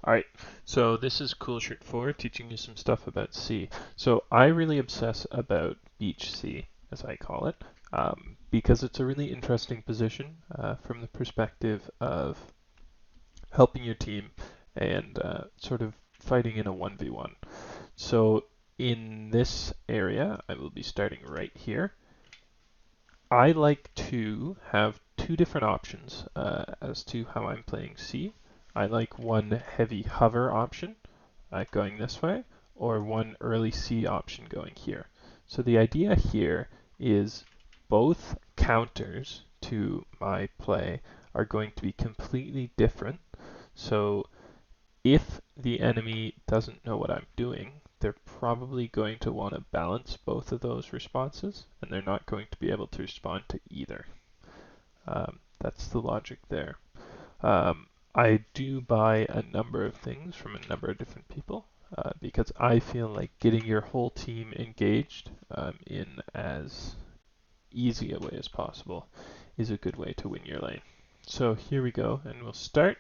Alright, so this is Cool Shirt 4 teaching you some stuff about C. So I really obsess about beach C, as I call it, because it's a really interesting position from the perspective of helping your team and sort of fighting in a 1v1. So in this area, I will be starting right here. I like to have two different options as to how I'm playing C. I like one heavy hover option going this way, or one early C option going here. So the idea here is both counters to my play are going to be completely different. So if the enemy doesn't know what I'm doing, they're probably going to want to balance both of those responses, and they're not going to be able to respond to either. That's the logic there. I do buy a number of things from a number of different people because I feel like getting your whole team engaged in as easy a way as possible is a good way to win your lane. So here we go, and we'll start.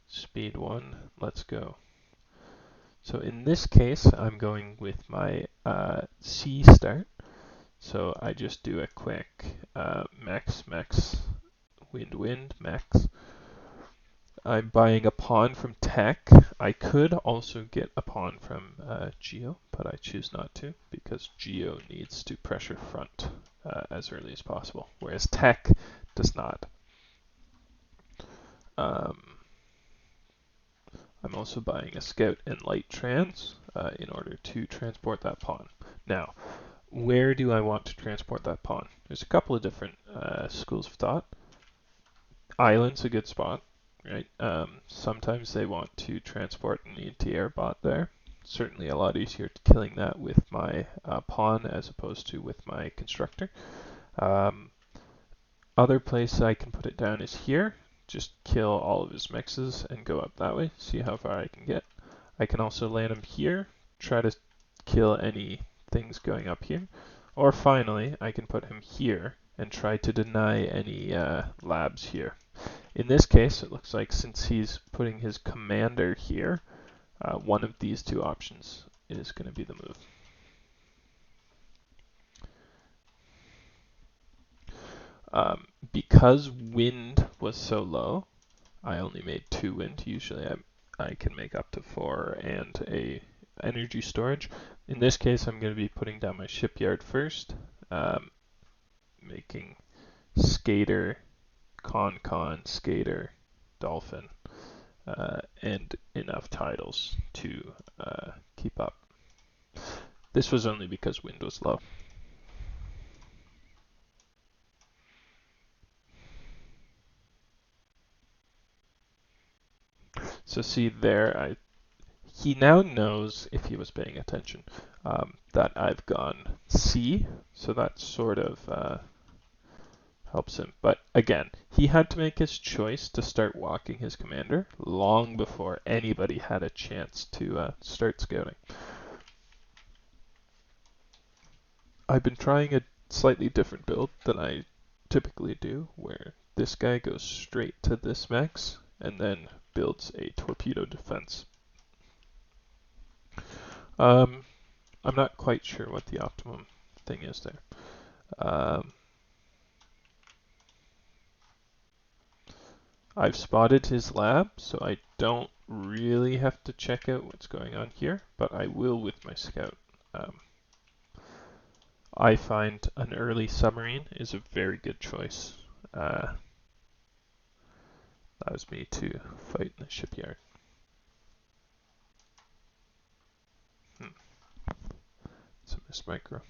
Speed 1, let's go. So in this case, I'm going with my C start. So I just do a quick max, wind, max. I'm buying a pawn from Tech. I could also get a pawn from Geo, but I choose not to because Geo needs to pressure front as early as possible, whereas Tech does not. I'm also buying a Scout and Light Trans in order to transport that pawn. Now, where do I want to transport that pawn? There's a couple of different schools of thought. Island's a good spot, right? Sometimes they want to transport an anti-air bot there. Certainly a lot easier killing that with my pawn as opposed to with my constructor. Other place I can put it down is here. Just kill all of his mixes and go up that way, see how far I can get. I can also land him here, try to kill any things going up here. Or finally, I can put him here and try to deny any labs here. In this case, it looks like since he's putting his commander here, one of these two options is going to be the move. Because wind was so low, I only made 2 wind. Usually I can make up to 4 and a energy storage. In this case, I'm going to be putting down my shipyard first, making skater, con, skater, dolphin, and enough titles to keep up. This was only because wind was low. So see there, he now knows, if he was paying attention, that I've gone C, so that sort of helps him. But again, he had to make his choice to start walking his commander long before anybody had a chance to start scouting. I've been trying a slightly different build than I typically do, where this guy goes straight to this max and then builds a torpedo defense. I'm not quite sure what the optimum thing is there. I've spotted his lab, so I don't really have to check out what's going on here, but I will with my scout. I find an early submarine is a very good choice. Allows me to fight in the shipyard. It's a miss micro.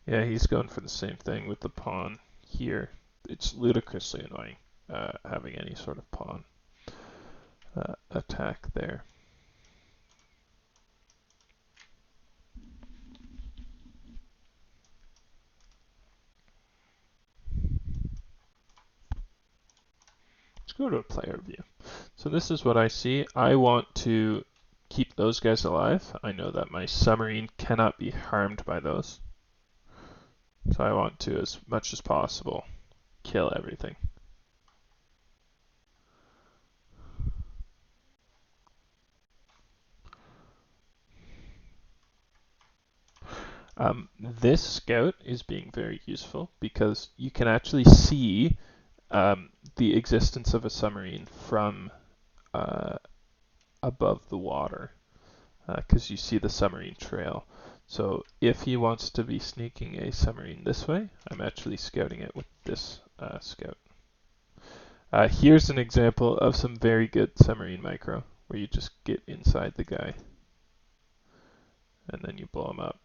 Yeah, he's going for the same thing with the pawn here. It's ludicrously annoying having any sort of pawn attack there. Let's go to a player view. So this is what I see. I want to keep those guys alive. I know that my submarine cannot be harmed by those. So I want to, as much as possible, kill everything. This scout is being very useful because you can actually see the existence of a submarine from uh, above the water because you see the submarine trail. So if he wants to be sneaking a submarine this way, I'm actually scouting it with this scout. Here's an example of some very good submarine micro where you just get inside the guy and then you blow him up.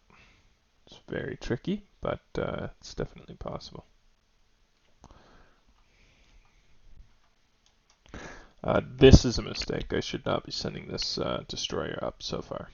It's very tricky, but it's definitely possible. This is a mistake. I should not be sending this destroyer up so far.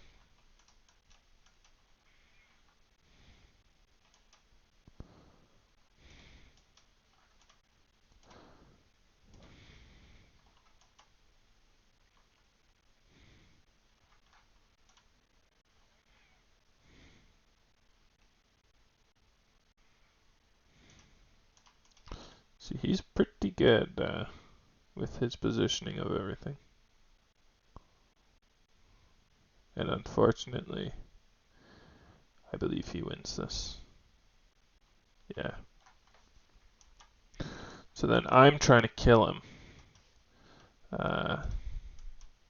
See, he's pretty good with his positioning of everything. And unfortunately, I believe he wins this. Yeah. So then I'm trying to kill him.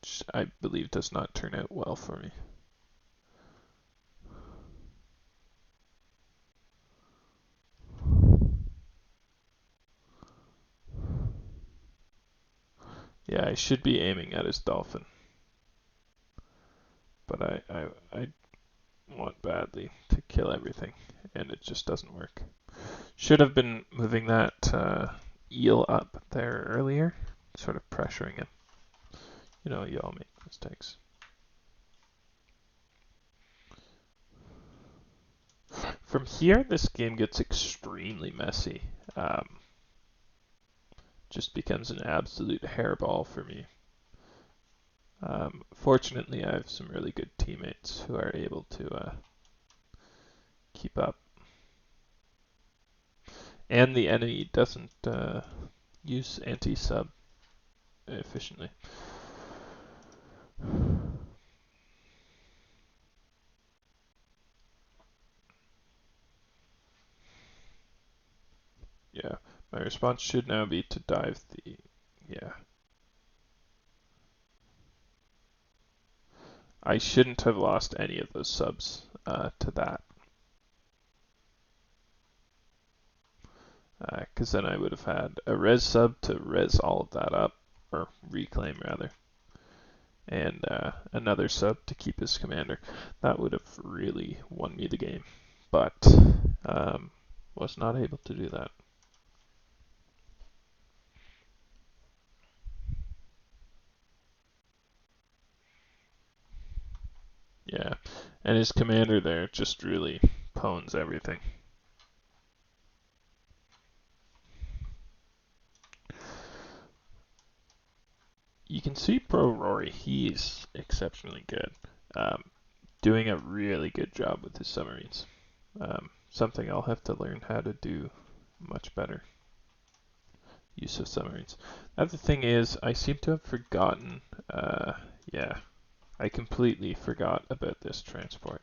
Which I believe does not turn out well for me. Yeah, I should be aiming at his dolphin. But I want badly to kill everything, and it just doesn't work. Should have been moving that eel up there earlier, sort of pressuring him. You know, you all make mistakes. From here, this game gets extremely messy. Just becomes an absolute hairball for me. Fortunately, I have some really good teammates who are able to keep up. And the enemy doesn't use anti-sub efficiently. Yeah, my response should now be to dive the... Yeah. I shouldn't have lost any of those subs to that. Because then I would have had a res sub to res all of that up, or reclaim rather, and another sub to keep his commander. That would have really won me the game, but was not able to do that. Yeah, and his commander there just really pwns everything. You can see Pro Rory, he's exceptionally good. Doing a really good job with his submarines. Something I'll have to learn how to do much better. Use of submarines. The other thing is, I seem to have forgotten, yeah, I completely forgot about this transport.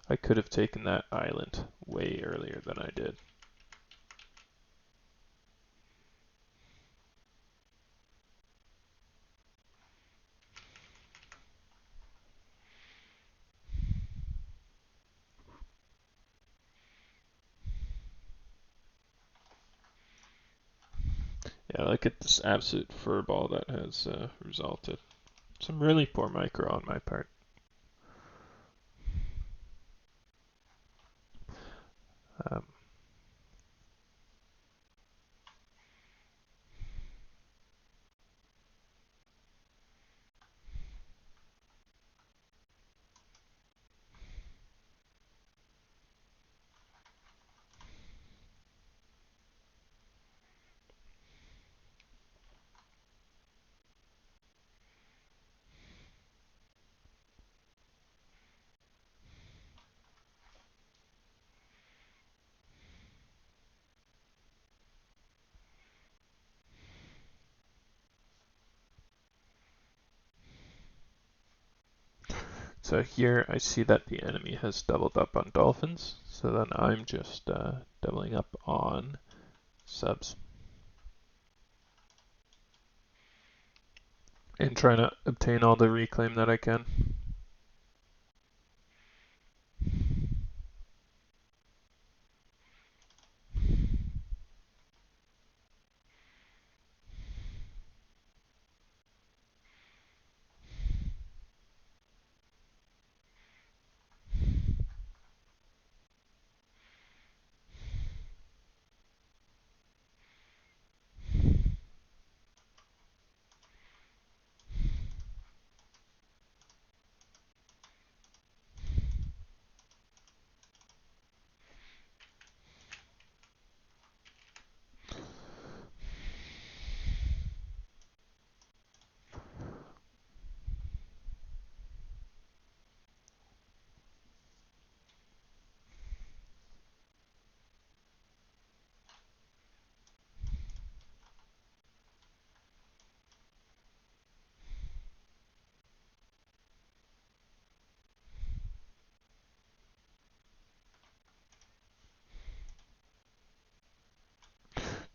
I could have taken that island way earlier than I did. Yeah, look at this absolute furball that has resulted. Some really poor micro on my part. Um, So here I see that the enemy has doubled up on dolphins, so then I'm just doubling up on subs and trying to obtain all the reclaim that I can.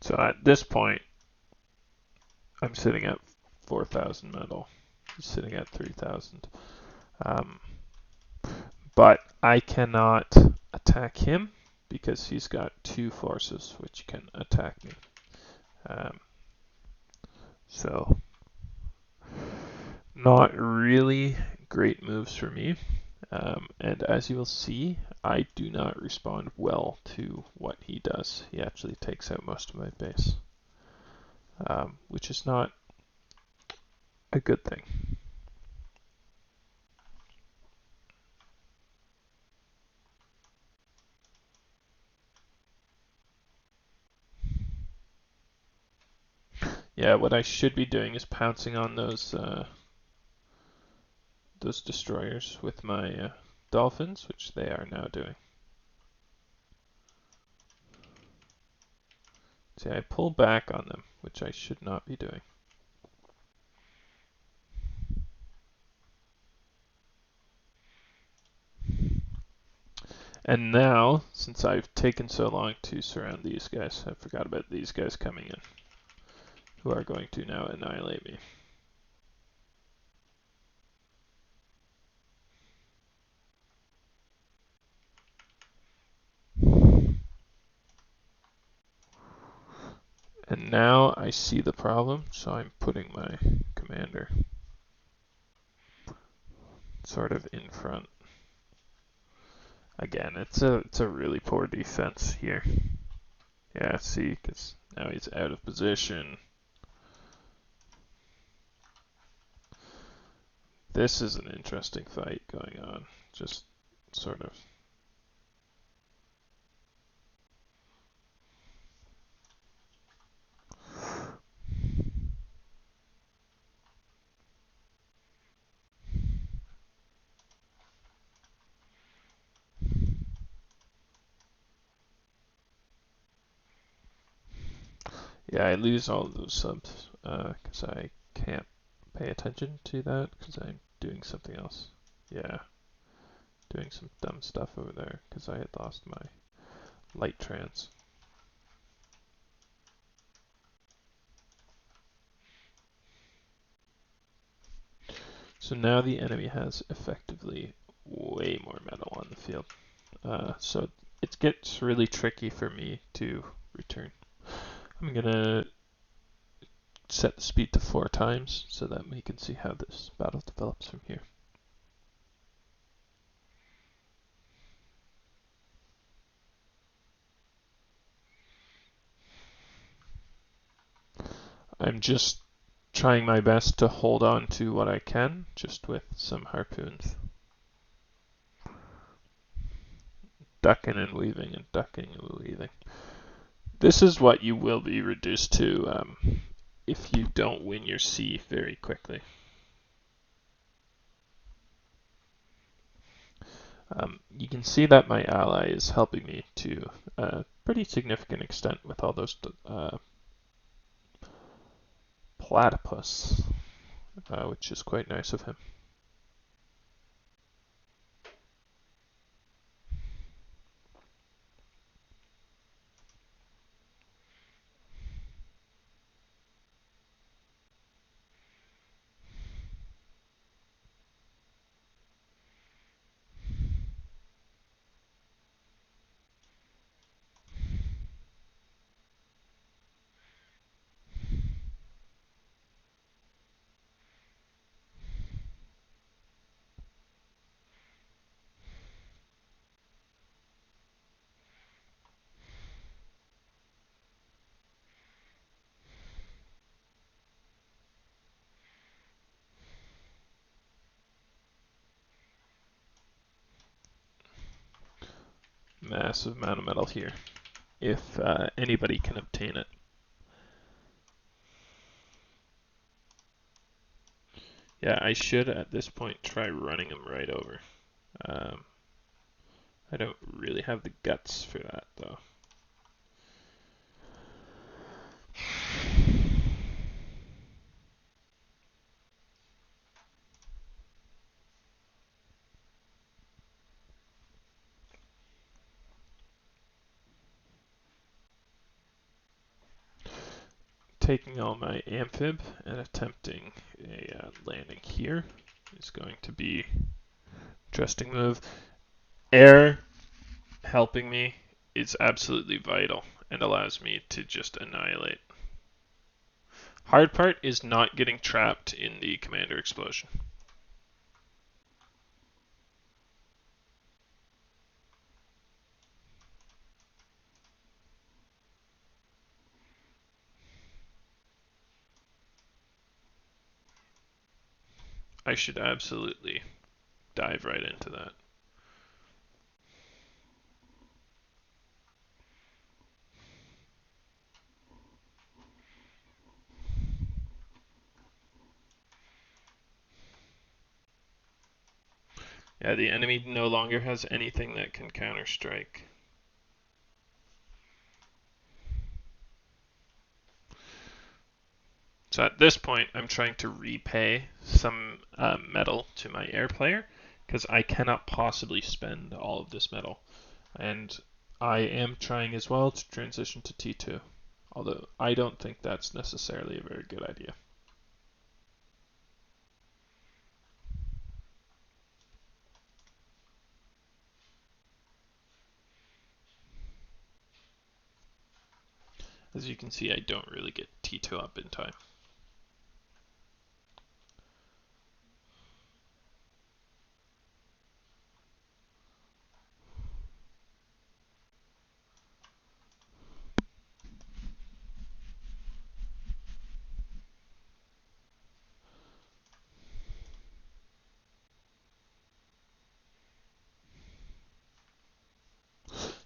So at this point, I'm sitting at 4,000 metal. He's sitting at 3,000. Um, but I cannot attack him because he's got 2 forces which can attack me. Um, so not really great moves for me. And as you will see, I do not respond well to what he does. He actually takes out most of my base, which is not a good thing. Yeah, what I should be doing is pouncing on those destroyers with my dolphins, which they are now doing. See, I pull back on them, which I should not be doing. And now, since I've taken so long to surround these guys, I forgot about these guys coming in, who are going to now annihilate me. And now I see the problem, so I'm putting my commander sort of in front. Again, it's a really poor defense here. Yeah, see, because now he's out of position. This is an interesting fight going on. Just sort of. Yeah, I lose all of those subs because I can't pay attention to that because I'm doing something else. Yeah, doing some dumb stuff over there because I had lost my light trance. So now the enemy has effectively way more metal on the field. So it gets really tricky for me to return. I'm gonna set the speed to 4 times so that we can see how this battle develops from here. I'm just trying my best to hold on to what I can, just with some harpoons. Ducking and weaving and ducking and weaving. This is what you will be reduced to if you don't win your sea very quickly. You can see that my ally is helping me to a pretty significant extent with all those platypus, which is quite nice of him. massive amount of metal here if anybody can obtain it. Yeah, I should at this point try running him right over. Um, I don't really have the guts for that though. Taking all my amphib and attempting a landing here is going to be interesting move. Air helping me is absolutely vital and allows me to just annihilate. Hard part is not getting trapped in the commander explosion. I should absolutely dive right into that. Yeah, the enemy no longer has anything that can counter-strike. So at this point, I'm trying to repay some metal to my air player because I cannot possibly spend all of this metal. And I am trying as well to transition to T2, although I don't think that's necessarily a very good idea. As you can see, I don't really get T2 up in time.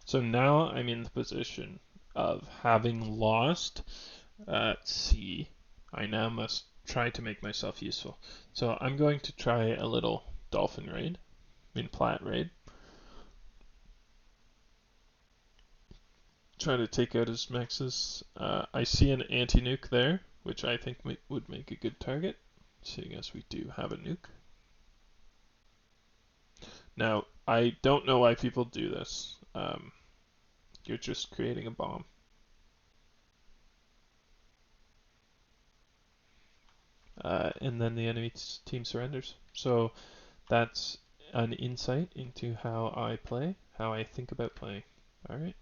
So now I'm in the position of having lost C. I now must try to make myself useful. So I'm going to try a little dolphin raid, plat raid. Try to take out his mexes. I see an anti-nuke there, which I think would make a good target, seeing as we do have a nuke. Now, I don't know why people do this. You're just creating a bomb. And then the enemy team surrenders. So that's an insight into how I play, how I think about playing. All right.